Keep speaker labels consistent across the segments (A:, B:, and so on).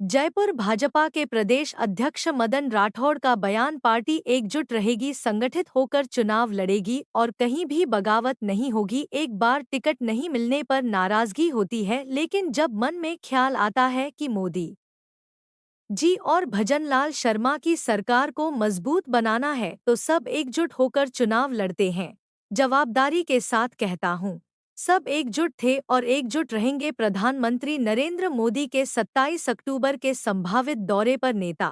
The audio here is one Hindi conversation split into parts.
A: जयपुर भाजपा के प्रदेश अध्यक्ष मदन राठौड़ का बयान। पार्टी एकजुट रहेगी, संगठित होकर चुनाव लड़ेगी और कहीं भी बगावत नहीं होगी। एक बार टिकट नहीं मिलने पर नाराजगी होती है, लेकिन जब मन में ख्याल आता है कि मोदी जी और भजनलाल शर्मा की सरकार को मजबूत बनाना है, तो सब एकजुट होकर चुनाव लड़ते हैं। जवाबदारी के साथ कहता हूँ, सब एकजुट थे और एकजुट रहेंगे। प्रधानमंत्री नरेंद्र मोदी के 27 अक्टूबर के संभावित दौरे पर नेता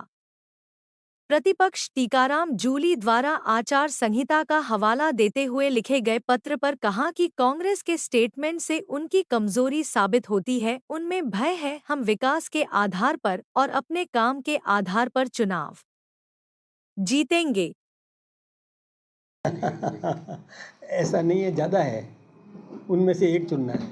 A: प्रतिपक्ष टीकाराम जूली द्वारा आचार संहिता का हवाला देते हुए लिखे गए पत्र पर कहा कि कांग्रेस के स्टेटमेंट से उनकी कमजोरी साबित होती है। उनमें भय है हम विकास के आधार पर और अपने काम के आधार पर चुनाव जीतेंगे।
B: ऐसा नहीं है, ज़्यादा है, उनमें से एक चुनना है।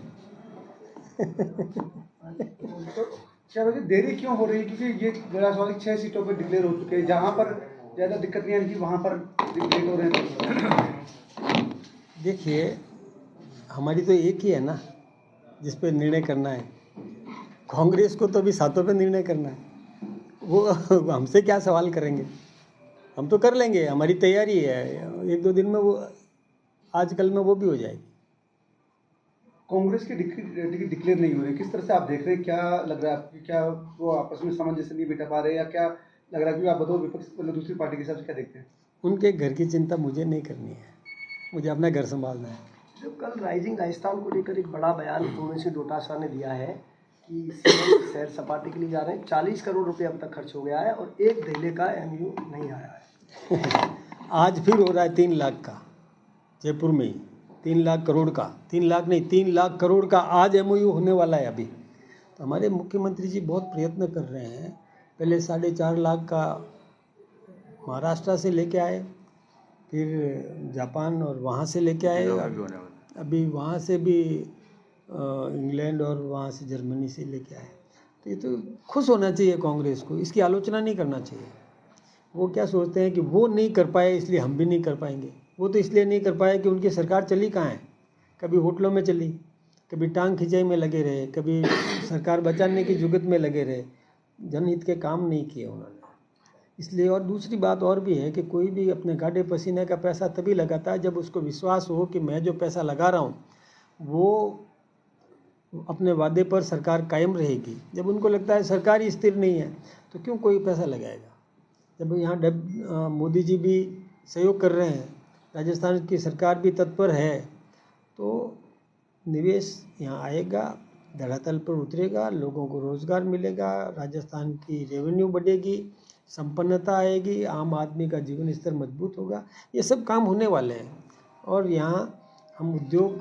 C: तो क्या वजह देरी क्यों हो रही है? क्योंकि ये जिला सभा 6 सीटों पर डिक्लेयर हो चुके हैं, जहाँ पर ज़्यादा दिक्कत नहीं है कि वहाँ पर डिक्लेयर हो रहे हैं।
B: देखिए, हमारी तो एक ही है ना जिस पे निर्णय करना है। कांग्रेस को तो अभी सातों पे निर्णय करना है। वो हमसे क्या सवाल करेंगे? हम तो कर लेंगे, हमारी तैयारी है। 1-2 दिन में वो, आजकल में वो भी हो जाएगी।
C: कांग्रेस की टिकट डिक्लेयर नहीं हो रही, किस तरह से आप देख रहे हैं? क्या लग रहा है आपकी, क्या वो आपस में सामंजस्य नहीं बिठा पा रहे, या क्या लग रहा है? कि आप बताओ, विपक्ष मतलब दूसरी पार्टी के हिसाब से क्या देखते हैं?
B: उनके घर की चिंता मुझे नहीं करनी है, मुझे अपना घर संभालना है।
D: जो कल राइजिंग राजस्थान को लेकर एक बड़ा बयान उमेश डोटासरा ने दिया है कि सीएम सैर सपाटे के लिए जा रहे हैं, 40 करोड़ रुपए अब तक खर्च हो गया है और एक धेले का एमयू नहीं आया है।
B: आज फिर हो रहा है 3 लाख का, जयपुर में ही 3 लाख करोड़ का, 3 लाख नहीं 3 लाख करोड़ का आज एमओयू होने वाला है अभी। तो हमारे मुख्यमंत्री जी बहुत प्रयत्न कर रहे हैं। पहले 4.5 लाख का महाराष्ट्र से लेके आए, फिर जापान और वहाँ से लेके आए, अभी वहाँ से भी इंग्लैंड और वहाँ से जर्मनी से लेके आए। तो ये तो खुश होना चाहिए कांग्रेस को, इसकी आलोचना नहीं करना चाहिए। वो क्या सोचते हैं कि वो नहीं कर पाए इसलिए हम भी नहीं कर पाएंगे। वो तो इसलिए नहीं कर पाए कि उनकी सरकार चली कहाँ है। कभी होटलों में चली, कभी टांग खिंचाई में लगे रहे, कभी सरकार बचाने की जुगत में लगे रहे, जनहित के काम नहीं किए उन्होंने। इसलिए, और दूसरी बात और भी है कि कोई भी अपने गाढ़े पसीने का पैसा तभी लगाता है जब उसको विश्वास हो कि मैं जो पैसा लगा रहा हूँ वो अपने वादे पर सरकार कायम रहेगी। जब उनको लगता है सरकार ही स्थिर नहीं है तो क्यों कोई पैसा लगाएगा। जब यहाँ मोदी जी भी सहयोग कर रहे हैं, राजस्थान की सरकार भी तत्पर है, तो निवेश यहाँ आएगा, धरातल पर उतरेगा, लोगों को रोज़गार मिलेगा, राजस्थान की रेवेन्यू बढ़ेगी, संपन्नता आएगी, आम आदमी का जीवन स्तर मजबूत होगा। ये सब काम होने वाले हैं और यहाँ हम उद्योग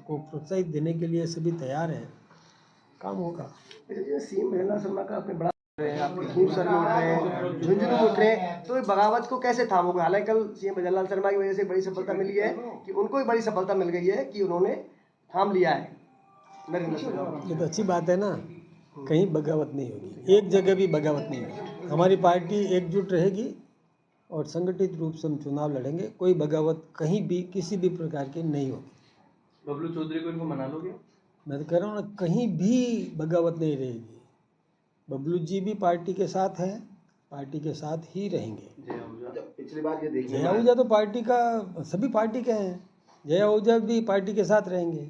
B: को प्रोत्साहित देने के लिए सभी तैयार हैं, काम होगा।
D: सीएम भजनलाल शर्मा का अपने बड़ा आपके खूब सर में उठ रहे हैं, झुंझुनू में उठ रहे हैं, तो बगावत को कैसे थामोगे? हालांकि कल सीएम भजनलाल शर्मा की वजह से बड़ी सफलता मिली है कि उनको भी बड़ी सफलता मिल गई है कि उन्होंने थाम लिया है नरेंद्र शर्मा।
B: ये तो अच्छी बात है ना, कहीं बगावत नहीं होगी, एक जगह भी बगावत नहीं होगी। हमारी पार्टी एकजुट रहेगी और संगठित रूप से हम चुनाव लड़ेंगे। कोई बगावत कहीं भी किसी भी प्रकार की नहीं होगी।
E: बबलू चौधरी को इनको मना लोगे?
B: मैं तो कह रहा हूँ ना, कहीं भी बगावत नहीं रहेगी। बबलू जी भी पार्टी के साथ हैं, पार्टी के साथ ही रहेंगे।
D: पिछली बार ये देखने
B: जया आहूजा तो पार्टी का, सभी पार्टी के हैं, जया आहूजा भी पार्टी के साथ रहेंगे।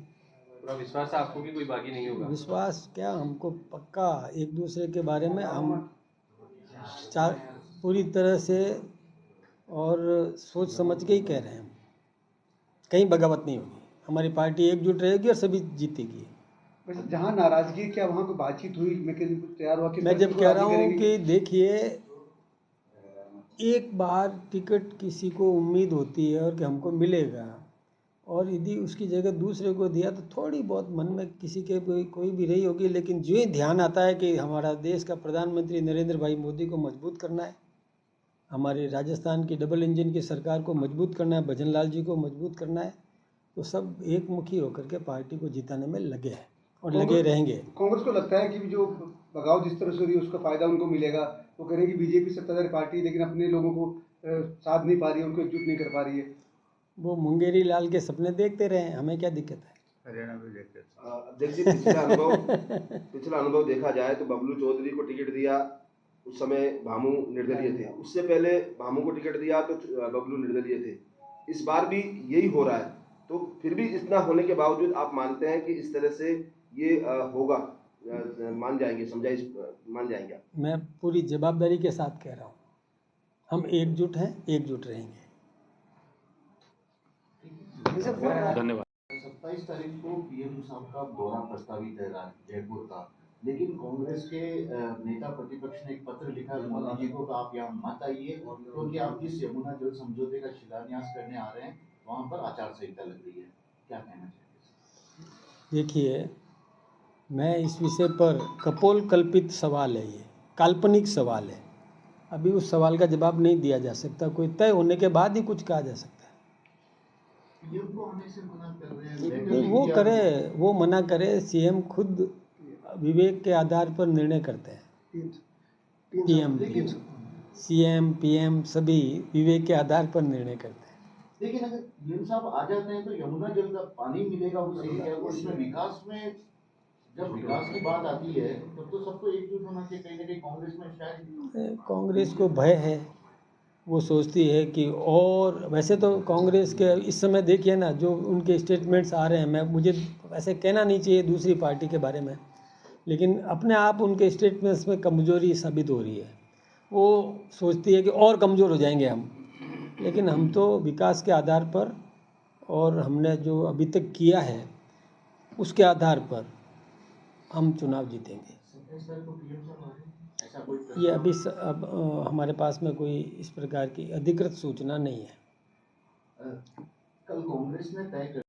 E: पूरा विश्वास है आपको कि कोई बाकी नहीं होगा?
B: विश्वास क्या, हमको पक्का एक दूसरे के बारे में हम पूरी तरह से और सोच समझ के ही कह रहे हैं। कहीं बगावत नहीं होगी, हमारी पार्टी एकजुट रहेगी और सभी जीतेगी।
C: वैसे जहाँ नाराजगी, क्या वहाँ कोई बातचीत हुई? मैं तैयार हुआ कि
B: मैं जब कह रहा हूँ कि देखिए, एक बार टिकट किसी को उम्मीद होती है और कि हमको मिलेगा, और यदि उसकी जगह दूसरे को दिया तो थोड़ी बहुत मन में किसी के कोई भी रही होगी। लेकिन जो ही ध्यान आता है कि हमारा देश का प्रधानमंत्री नरेंद्र भाई मोदी को मजबूत करना है, हमारे राजस्थान की डबल इंजन की सरकार को मजबूत करना है, भजनलाल जी को मजबूत करना है, तो सब एक मुखी होकर के पार्टी को जिताने में लगे हैं और लगे रहेंगे।
C: कांग्रेस को लगता है कि जो बगाव जिस तरह से हो रही है उसका फायदा उनको मिलेगा। वो कह रहे हैं कि बीजेपी सत्ताधारी पार्टी लेकिन अपने लोगों को साथ नहीं पा रही है, उनको एकजुट नहीं कर पा रही है।
B: वो मुंगेरी लाल के सपने देखते रहे, हमें क्या दिक्कत है।
F: अध्यक्ष जी, पिछला अनुभव देखा जाए तो बबलू चौधरी को टिकट दिया, उस समय भामू निर्दलीय थे। उससे पहले भामू को टिकट दिया तो बबलू निर्दलीय थे। इस बार भी यही हो रहा है, तो फिर भी इतना होने के बावजूद आप मानते हैं कि इस तरह से ये होगा, मान जाएंगे, मान जाएंगे आप?
B: मैं पूरी जवाबदारी के साथ कह रहा हूँ, हम एकजुट हैं, एकजुट रहेंगे।
G: धन्यवाद। 27 तारीख को पीएम साहब का दौरा प्रस्तावित है जयपुर का, लेकिन कांग्रेस के नेता प्रतिपक्ष ने एक पत्र लिखा है मोदी जी को कि आप यहाँ मत आइए, क्योंकि आप जिस यमुना जल समझौते का शिलान्यास करने आ रहे हैं वहाँ पर आचार संहिता लग रही है। क्या कहना चाहिए?
B: देखिए, मैं इस विषय पर कपोल कल्पित सवाल है, ये काल्पनिक सवाल है। अभी उस सवाल का जवाब नहीं दिया जा सकता, कोई तय होने के बाद ही कुछ कहा जा सकता है।
G: पीएम को आने से मना कर रहे हैं,
B: नहीं, वो करे, वो मना करे, सीएम खुद विवेक के आधार पर निर्णय करते हैं। पीएम, सीएम, पीएम सभी विवेक के आधार पर निर्णय करते हैं।
G: लेकिन अगर पीएम साहब आ जाते हैं तो यमुना जल का पानी मिलेगा उस एरिया को, इसमें विकास में, जब विकास की बात आती है तब तो सबको एकजुट होना चाहिए। कहीं ना कहीं कांग्रेस में शायद,
B: कांग्रेस को भय है, वो सोचती है कि, और वैसे तो कांग्रेस के इस समय देखिए ना, जो उनके स्टेटमेंट्स आ रहे हैं, मुझे वैसे कहना नहीं चाहिए दूसरी पार्टी के बारे में, लेकिन अपने आप उनके स्टेटमेंट्स में कमजोरी साबित हो रही है। वो सोचती है कि और कमज़ोर हो जाएंगे हम, लेकिन हम तो विकास के आधार पर और हमने जो अभी तक किया है उसके आधार पर हम चुनाव जीतेंगे। ये अभी अब हमारे पास में कोई इस प्रकार की अधिकृत सूचना नहीं है।
G: कल कांग्रेस ने तय कर